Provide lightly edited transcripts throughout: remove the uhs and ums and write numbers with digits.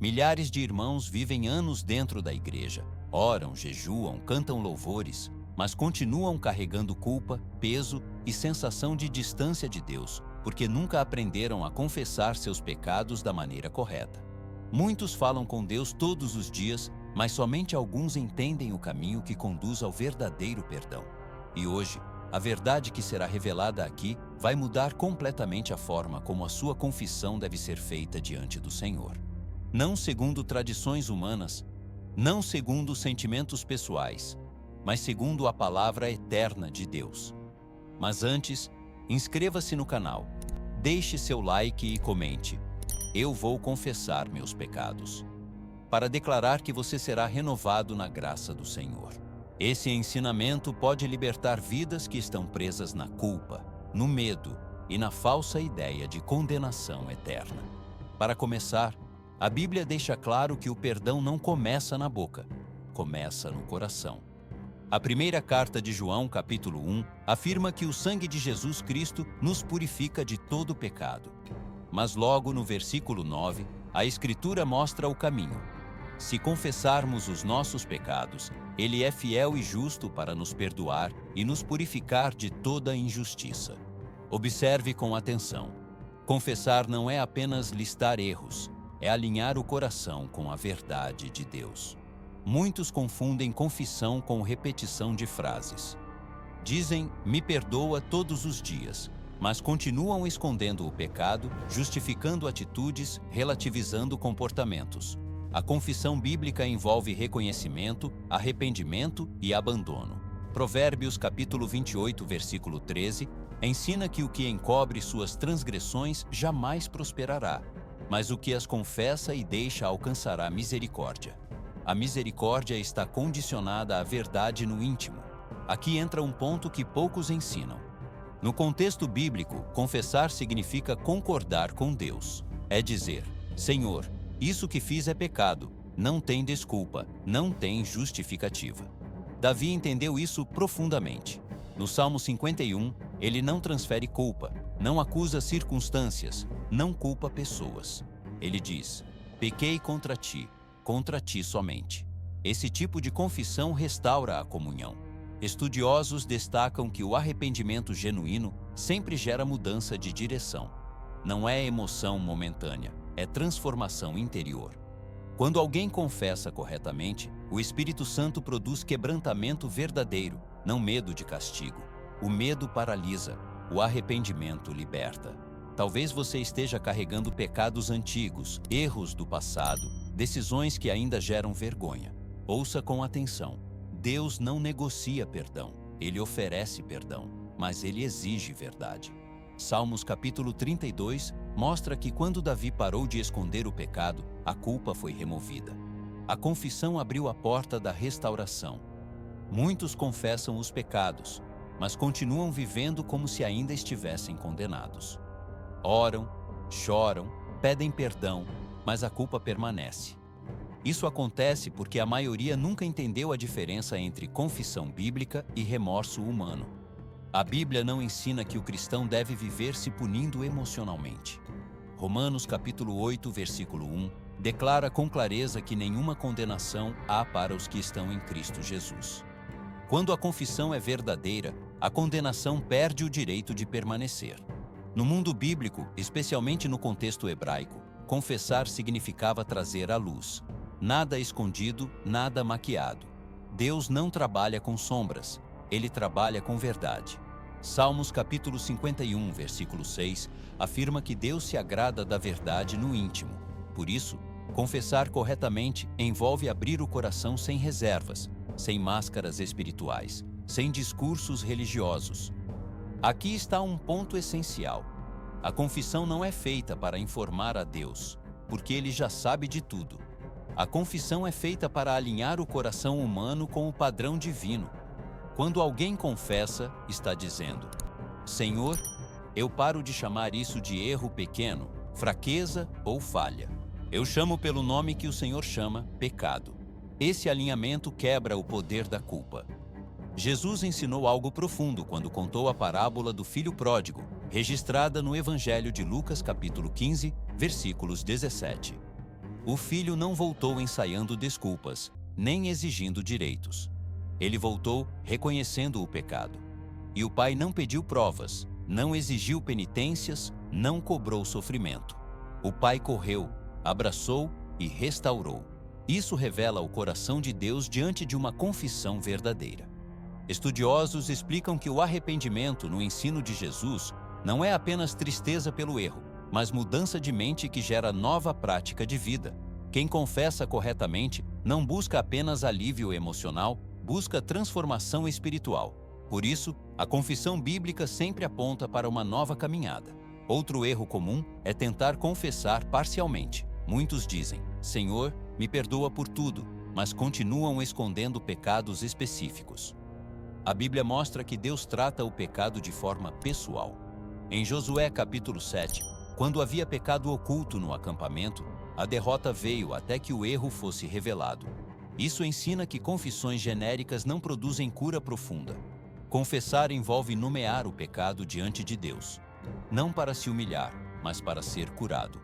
Milhares de irmãos vivem anos dentro da igreja, oram, jejuam, cantam louvores, mas continuam carregando culpa, peso e sensação de distância de Deus, porque nunca aprenderam a confessar seus pecados da maneira correta. Muitos falam com Deus todos os dias, mas somente alguns entendem o caminho que conduz ao verdadeiro perdão. E hoje, a verdade que será revelada aqui vai mudar completamente a forma como a sua confissão deve ser feita diante do Senhor. Não segundo tradições humanas, não segundo sentimentos pessoais, mas segundo a palavra eterna de Deus. Mas antes, inscreva-se no canal, deixe seu like e comente: eu vou confessar meus pecados, para declarar que você será renovado na graça do Senhor. Esse ensinamento pode libertar vidas que estão presas na culpa, no medo e na falsa ideia de condenação eterna. Para começar, a Bíblia deixa claro que o perdão não começa na boca, começa no coração. A primeira carta de João, capítulo 1, afirma que o sangue de Jesus Cristo nos purifica de todo pecado. Mas logo no versículo 9, a Escritura mostra o caminho. Se confessarmos os nossos pecados, Ele é fiel e justo para nos perdoar e nos purificar de toda injustiça. Observe com atenção. Confessar não é apenas listar erros, é alinhar o coração com a verdade de Deus. Muitos confundem confissão com repetição de frases. Dizem, me perdoa todos os dias, mas continuam escondendo o pecado, justificando atitudes, relativizando comportamentos. A confissão bíblica envolve reconhecimento, arrependimento e abandono. Provérbios capítulo 28, versículo 13, ensina que o que encobre suas transgressões jamais prosperará, mas o que as confessa e deixa alcançará misericórdia. A misericórdia está condicionada à verdade no íntimo. Aqui entra um ponto que poucos ensinam. No contexto bíblico, confessar significa concordar com Deus. É dizer, Senhor, isso que fiz é pecado, não tem desculpa, não tem justificativa. Davi entendeu isso profundamente. No Salmo 51, ele não transfere culpa, não acusa circunstâncias, não culpa pessoas. Ele diz, pequei contra ti somente. Esse tipo de confissão restaura a comunhão. Estudiosos destacam que o arrependimento genuíno sempre gera mudança de direção. Não é emoção momentânea, é transformação interior. Quando alguém confessa corretamente, o Espírito Santo produz quebrantamento verdadeiro, não medo de castigo. O medo paralisa, o arrependimento liberta. Talvez você esteja carregando pecados antigos, erros do passado, decisões que ainda geram vergonha. Ouça com atenção. Deus não negocia perdão, Ele oferece perdão, mas Ele exige verdade. Salmos capítulo 32 mostra que quando Davi parou de esconder o pecado, a culpa foi removida. A confissão abriu a porta da restauração. Muitos confessam os pecados, mas continuam vivendo como se ainda estivessem condenados. Oram, choram, pedem perdão, mas a culpa permanece. Isso acontece porque a maioria nunca entendeu a diferença entre confissão bíblica e remorso humano. A Bíblia não ensina que o cristão deve viver se punindo emocionalmente. Romanos capítulo 8, versículo 1, declara com clareza que nenhuma condenação há para os que estão em Cristo Jesus. Quando a confissão é verdadeira, a condenação perde o direito de permanecer. No mundo bíblico, especialmente no contexto hebraico, confessar significava trazer à luz. Nada escondido, nada maquiado. Deus não trabalha com sombras, Ele trabalha com verdade. Salmos capítulo 51, versículo 6, afirma que Deus se agrada da verdade no íntimo. Por isso, confessar corretamente envolve abrir o coração sem reservas, sem máscaras espirituais, sem discursos religiosos. Aqui está um ponto essencial. A confissão não é feita para informar a Deus, porque Ele já sabe de tudo. A confissão é feita para alinhar o coração humano com o padrão divino. Quando alguém confessa, está dizendo, Senhor, eu paro de chamar isso de erro pequeno, fraqueza ou falha. Eu chamo pelo nome que o Senhor chama, pecado. Esse alinhamento quebra o poder da culpa. Jesus ensinou algo profundo quando contou a parábola do filho pródigo, registrada no Evangelho de Lucas capítulo 15, versículos 17. O filho não voltou ensaiando desculpas, nem exigindo direitos. Ele voltou reconhecendo o pecado. E o pai não pediu provas, não exigiu penitências, não cobrou sofrimento. O pai correu, abraçou e restaurou. Isso revela o coração de Deus diante de uma confissão verdadeira. Estudiosos explicam que o arrependimento no ensino de Jesus não é apenas tristeza pelo erro, mas mudança de mente que gera nova prática de vida. Quem confessa corretamente não busca apenas alívio emocional, busca transformação espiritual. Por isso, a confissão bíblica sempre aponta para uma nova caminhada. Outro erro comum é tentar confessar parcialmente. Muitos dizem: Senhor, me perdoa por tudo, mas continuam escondendo pecados específicos. A Bíblia mostra que Deus trata o pecado de forma pessoal. Em Josué capítulo 7, quando havia pecado oculto no acampamento, a derrota veio até que o erro fosse revelado. Isso ensina que confissões genéricas não produzem cura profunda. Confessar envolve nomear o pecado diante de Deus, não para se humilhar, mas para ser curado.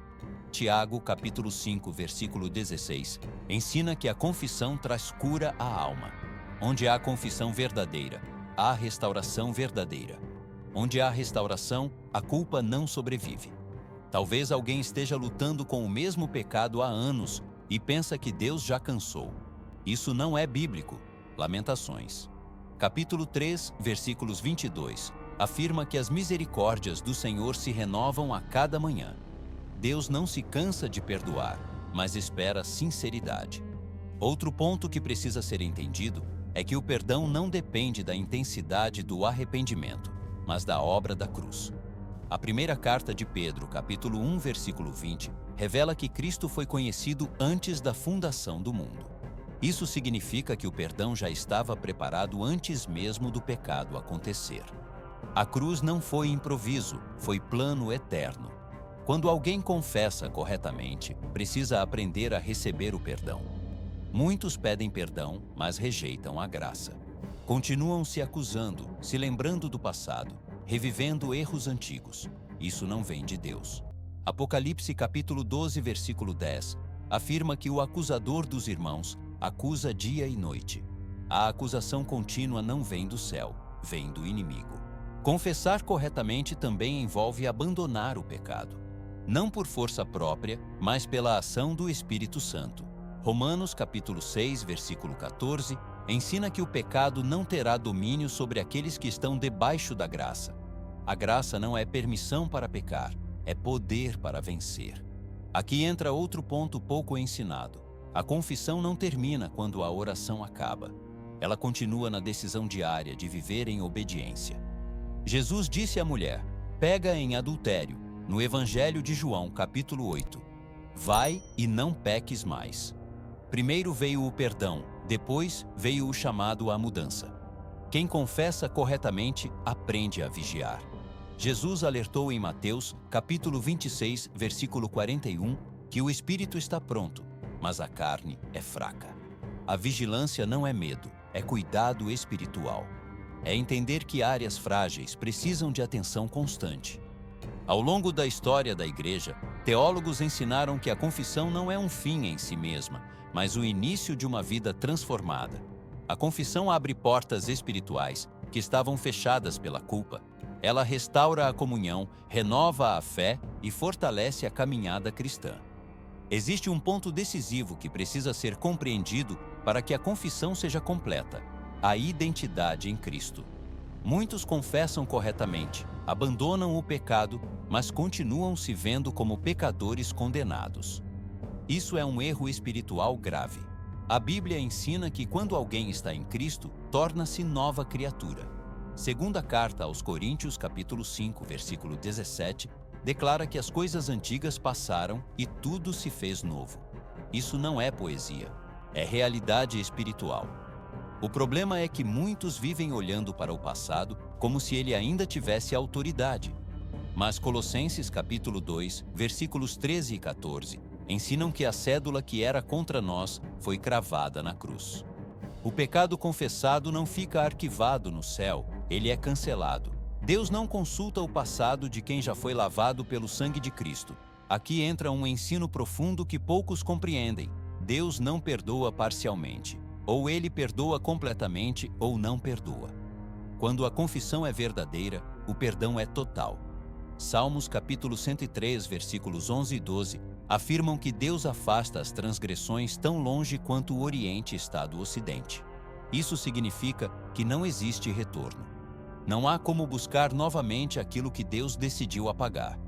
Tiago, capítulo 5, versículo 16, ensina que a confissão traz cura à alma. Onde há confissão verdadeira, há restauração verdadeira. Onde há restauração, a culpa não sobrevive. Talvez alguém esteja lutando com o mesmo pecado há anos e pensa que Deus já cansou. Isso não é bíblico. Lamentações. Capítulo 3, versículos 22, afirma que as misericórdias do Senhor se renovam a cada manhã. Deus não se cansa de perdoar, mas espera sinceridade. Outro ponto que precisa ser entendido é que o perdão não depende da intensidade do arrependimento, mas da obra da cruz. A primeira carta de Pedro, capítulo 1, versículo 20, revela que Cristo foi conhecido antes da fundação do mundo. Isso significa que o perdão já estava preparado antes mesmo do pecado acontecer. A cruz não foi improviso, foi plano eterno. Quando alguém confessa corretamente, precisa aprender a receber o perdão. Muitos pedem perdão, mas rejeitam a graça. Continuam se acusando, se lembrando do passado, revivendo erros antigos. Isso não vem de Deus. Apocalipse capítulo 12, versículo 10, afirma que o acusador dos irmãos acusa dia e noite. A acusação contínua não vem do céu, vem do inimigo. Confessar corretamente também envolve abandonar o pecado. Não por força própria, mas pela ação do Espírito Santo. Romanos capítulo 6, versículo 14, ensina que o pecado não terá domínio sobre aqueles que estão debaixo da graça. A graça não é permissão para pecar, é poder para vencer. Aqui entra outro ponto pouco ensinado. A confissão não termina quando a oração acaba. Ela continua na decisão diária de viver em obediência. Jesus disse à mulher: pega em adultério, no Evangelho de João, capítulo 8. Vai e não peques mais. Primeiro veio o perdão, depois veio o chamado à mudança. Quem confessa corretamente aprende a vigiar. Jesus alertou em Mateus, capítulo 26, versículo 41, que o espírito está pronto, mas a carne é fraca. A vigilância não é medo, é cuidado espiritual. É entender que áreas frágeis precisam de atenção constante. Ao longo da história da Igreja, teólogos ensinaram que a confissão não é um fim em si mesma, mas o início de uma vida transformada. A confissão abre portas espirituais que estavam fechadas pela culpa. Ela restaura a comunhão, renova a fé e fortalece a caminhada cristã. Existe um ponto decisivo que precisa ser compreendido para que a confissão seja completa: a identidade em Cristo. Muitos confessam corretamente, abandonam o pecado, mas continuam se vendo como pecadores condenados. Isso é um erro espiritual grave. A Bíblia ensina que quando alguém está em Cristo, torna-se nova criatura. Segunda carta aos Coríntios, capítulo 5, versículo 17, declara que as coisas antigas passaram e tudo se fez novo. Isso não é poesia, é realidade espiritual. O problema é que muitos vivem olhando para o passado como se ele ainda tivesse autoridade. Mas Colossenses capítulo 2, versículos 13 e 14, ensinam que a cédula que era contra nós foi cravada na cruz. O pecado confessado não fica arquivado no céu, ele é cancelado. Deus não consulta o passado de quem já foi lavado pelo sangue de Cristo. Aqui entra um ensino profundo que poucos compreendem. Deus não perdoa parcialmente. Ou ele perdoa completamente ou não perdoa. Quando a confissão é verdadeira, o perdão é total. Salmos capítulo 103, versículos 11 e 12, afirmam que Deus afasta as transgressões tão longe quanto o Oriente está do Ocidente. Isso significa que não existe retorno. Não há como buscar novamente aquilo que Deus decidiu apagar.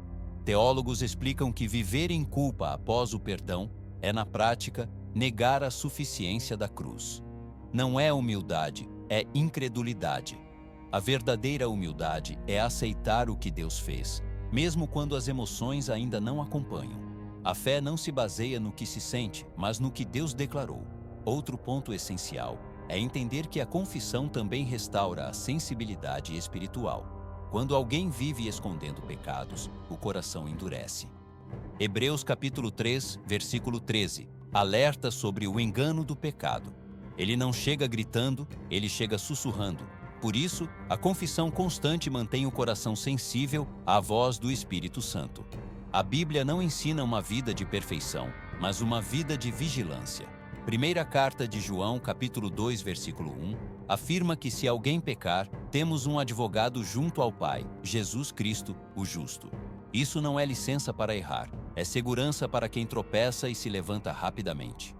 Teólogos explicam que viver em culpa após o perdão é, na prática, negar a suficiência da cruz. Não é humildade, é incredulidade. A verdadeira humildade é aceitar o que Deus fez, mesmo quando as emoções ainda não acompanham. A fé não se baseia no que se sente, mas no que Deus declarou. Outro ponto essencial é entender que a confissão também restaura a sensibilidade espiritual. Quando alguém vive escondendo pecados, o coração endurece. Hebreus capítulo 3, versículo 13, alerta sobre o engano do pecado. Ele não chega gritando, ele chega sussurrando. Por isso, a confissão constante mantém o coração sensível à voz do Espírito Santo. A Bíblia não ensina uma vida de perfeição, mas uma vida de vigilância. Primeira carta de João, capítulo 2, versículo 1, afirma que se alguém pecar, temos um advogado junto ao Pai, Jesus Cristo, o justo. Isso não é licença para errar, é segurança para quem tropeça e se levanta rapidamente.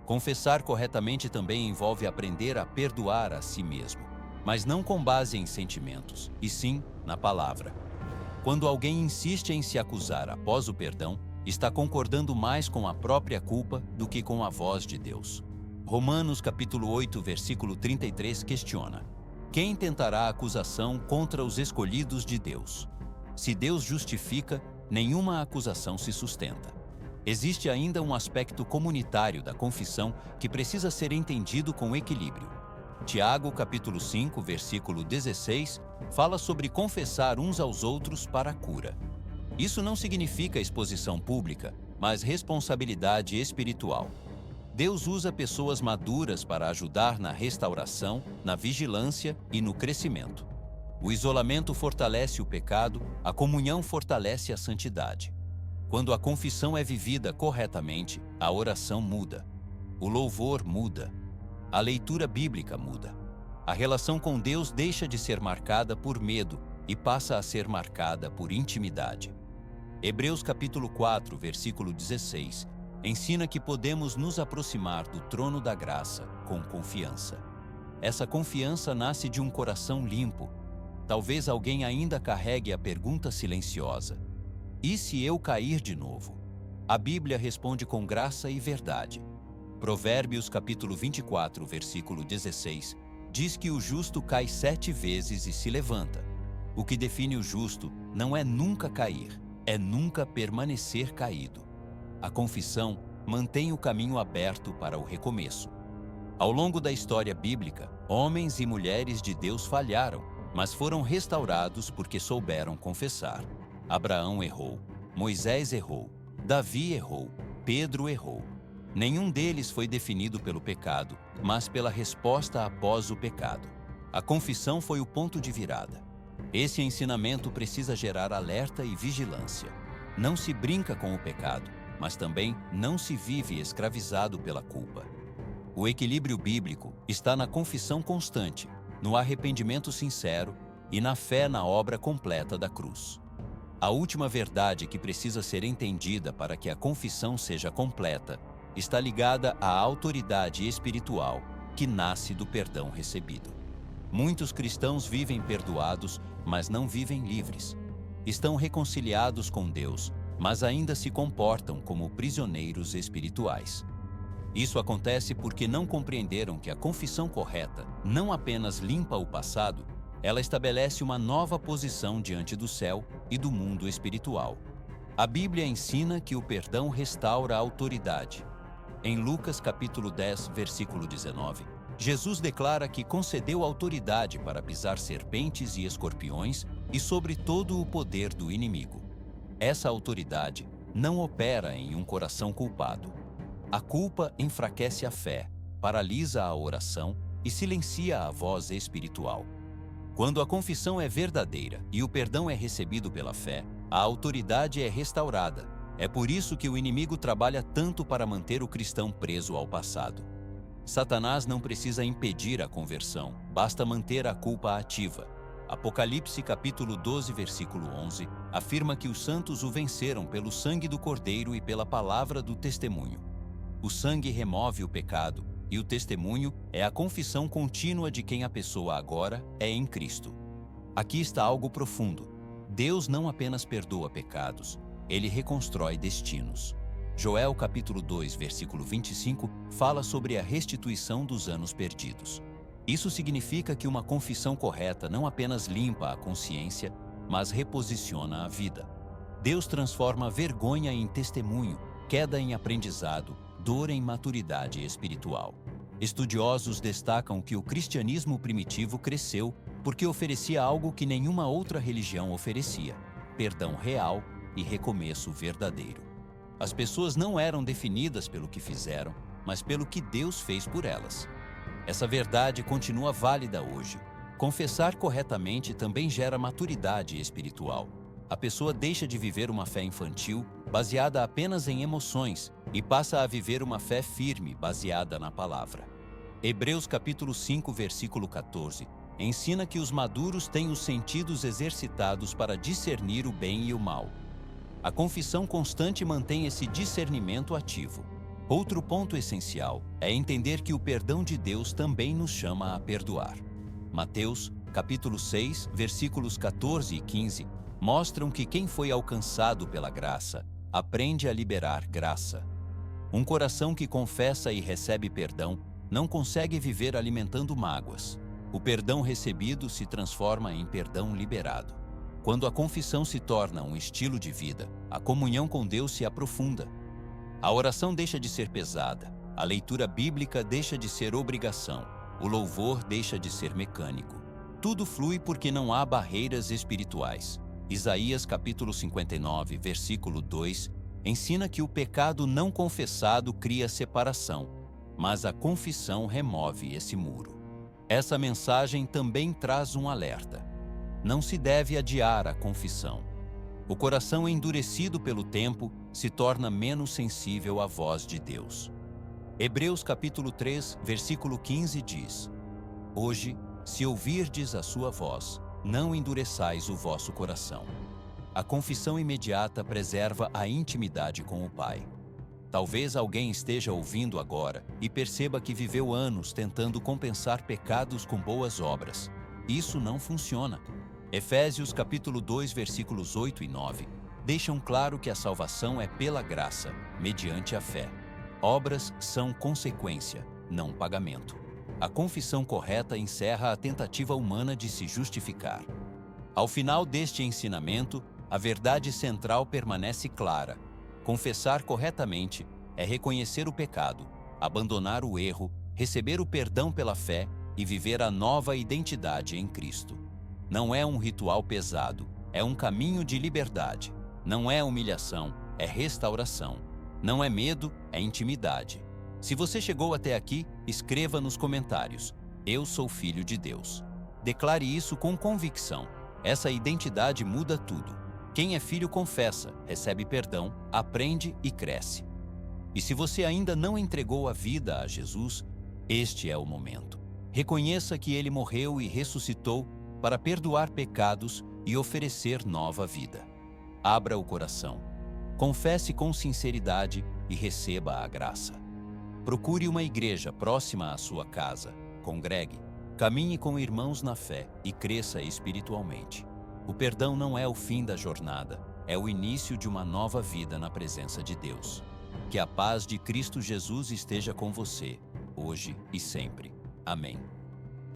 Confessar corretamente também envolve aprender a perdoar a si mesmo, mas não com base em sentimentos, e sim na palavra. Quando alguém insiste em se acusar após o perdão, está concordando mais com a própria culpa do que com a voz de Deus. Romanos capítulo 8, versículo 33 questiona: quem tentará acusação contra os escolhidos de Deus? Se Deus justifica, nenhuma acusação se sustenta. Existe ainda um aspecto comunitário da confissão que precisa ser entendido com equilíbrio. Tiago capítulo 5, versículo 16, fala sobre confessar uns aos outros para a cura. Isso não significa exposição pública, mas responsabilidade espiritual. Deus usa pessoas maduras para ajudar na restauração, na vigilância e no crescimento. O isolamento fortalece o pecado, a comunhão fortalece a santidade. Quando a confissão é vivida corretamente, a oração muda. O louvor muda. A leitura bíblica muda. A relação com Deus deixa de ser marcada por medo e passa a ser marcada por intimidade. Hebreus capítulo 4, versículo 16, ensina que podemos nos aproximar do trono da graça com confiança. Essa confiança nasce de um coração limpo. Talvez alguém ainda carregue a pergunta silenciosa: e se eu cair de novo? A Bíblia responde com graça e verdade. Provérbios capítulo 24, versículo 16, diz que o justo cai 7 vezes e se levanta. O que define o justo não é nunca cair, é nunca permanecer caído. A confissão mantém o caminho aberto para o recomeço. Ao longo da história bíblica, homens e mulheres de Deus falharam, mas foram restaurados porque souberam confessar. Abraão errou, Moisés errou, Davi errou, Pedro errou. Nenhum deles foi definido pelo pecado, mas pela resposta após o pecado. A confissão foi o ponto de virada. Esse ensinamento precisa gerar alerta e vigilância. Não se brinca com o pecado, mas também não se vive escravizado pela culpa. O equilíbrio bíblico está na confissão constante, no arrependimento sincero e na fé na obra completa da cruz. A última verdade que precisa ser entendida para que a confissão seja completa está ligada à autoridade espiritual que nasce do perdão recebido. Muitos cristãos vivem perdoados, mas não vivem livres. Estão reconciliados com Deus, mas ainda se comportam como prisioneiros espirituais. Isso acontece porque não compreenderam que a confissão correta não apenas limpa o passado, ela estabelece uma nova posição diante do céu e do mundo espiritual. A Bíblia ensina que o perdão restaura a autoridade. Em Lucas capítulo 10, versículo 19, Jesus declara que concedeu autoridade para pisar serpentes e escorpiões e sobre todo o poder do inimigo. Essa autoridade não opera em um coração culpado. A culpa enfraquece a fé, paralisa a oração e silencia a voz espiritual. Quando a confissão é verdadeira e o perdão é recebido pela fé, a autoridade é restaurada. É por isso que o inimigo trabalha tanto para manter o cristão preso ao passado. Satanás não precisa impedir a conversão, basta manter a culpa ativa. Apocalipse capítulo 12, versículo 11, afirma que os santos o venceram pelo sangue do Cordeiro e pela palavra do testemunho. O sangue remove o pecado, e o testemunho é a confissão contínua de quem a pessoa agora é em Cristo. Aqui está algo profundo. Deus não apenas perdoa pecados, Ele reconstrói destinos. Joel capítulo 2, versículo 25, fala sobre a restituição dos anos perdidos. Isso significa que uma confissão correta não apenas limpa a consciência, mas reposiciona a vida. Deus transforma vergonha em testemunho, queda em aprendizado, dor em maturidade espiritual. Estudiosos destacam que o cristianismo primitivo cresceu porque oferecia algo que nenhuma outra religião oferecia: perdão real e recomeço verdadeiro. As pessoas não eram definidas pelo que fizeram, mas pelo que Deus fez por elas. Essa verdade continua válida hoje. Confessar corretamente também gera maturidade espiritual. A pessoa deixa de viver uma fé infantil, baseada apenas em emoções, e passa a viver uma fé firme, baseada na palavra. Hebreus capítulo 5, versículo 14, ensina que os maduros têm os sentidos exercitados para discernir o bem e o mal. A confissão constante mantém esse discernimento ativo. Outro ponto essencial é entender que o perdão de Deus também nos chama a perdoar. Mateus, capítulo 6, versículos 14 e 15, mostram que quem foi alcançado pela graça aprende a liberar graça. Um coração que confessa e recebe perdão não consegue viver alimentando mágoas. O perdão recebido se transforma em perdão liberado. Quando a confissão se torna um estilo de vida, a comunhão com Deus se aprofunda. A oração deixa de ser pesada, a leitura bíblica deixa de ser obrigação, o louvor deixa de ser mecânico. Tudo flui porque não há barreiras espirituais. Isaías capítulo 59, versículo 2, ensina que o pecado não confessado cria separação, mas a confissão remove esse muro. Essa mensagem também traz um alerta. Não se deve adiar a confissão. O coração endurecido pelo tempo se torna menos sensível à voz de Deus. Hebreus capítulo 3, versículo 15 diz: Hoje, se ouvirdes a sua voz, não endureçais o vosso coração. A confissão imediata preserva a intimidade com o Pai. Talvez alguém esteja ouvindo agora e perceba que viveu anos tentando compensar pecados com boas obras. Isso não funciona. Efésios capítulo 2, versículos 8 e 9 deixam claro que a salvação é pela graça, mediante a fé. Obras são consequência, não pagamento. A confissão correta encerra a tentativa humana de se justificar. Ao final deste ensinamento, a verdade central permanece clara. Confessar corretamente é reconhecer o pecado, abandonar o erro, receber o perdão pela fé e viver a nova identidade em Cristo. Não é um ritual pesado, é um caminho de liberdade. Não é humilhação, é restauração. Não é medo, é intimidade. Se você chegou até aqui, escreva nos comentários: Eu sou filho de Deus. Declare isso com convicção. Essa identidade muda tudo. Quem é filho confessa, recebe perdão, aprende e cresce. E se você ainda não entregou a vida a Jesus, este é o momento. Reconheça que Ele morreu e ressuscitou para perdoar pecados e oferecer nova vida. Abra o coração. Confesse com sinceridade e receba a graça. Procure uma igreja próxima à sua casa. Congregue, caminhe com irmãos na fé e cresça espiritualmente. O perdão não é o fim da jornada, é o início de uma nova vida na presença de Deus. Que a paz de Cristo Jesus esteja com você, hoje e sempre. Amém.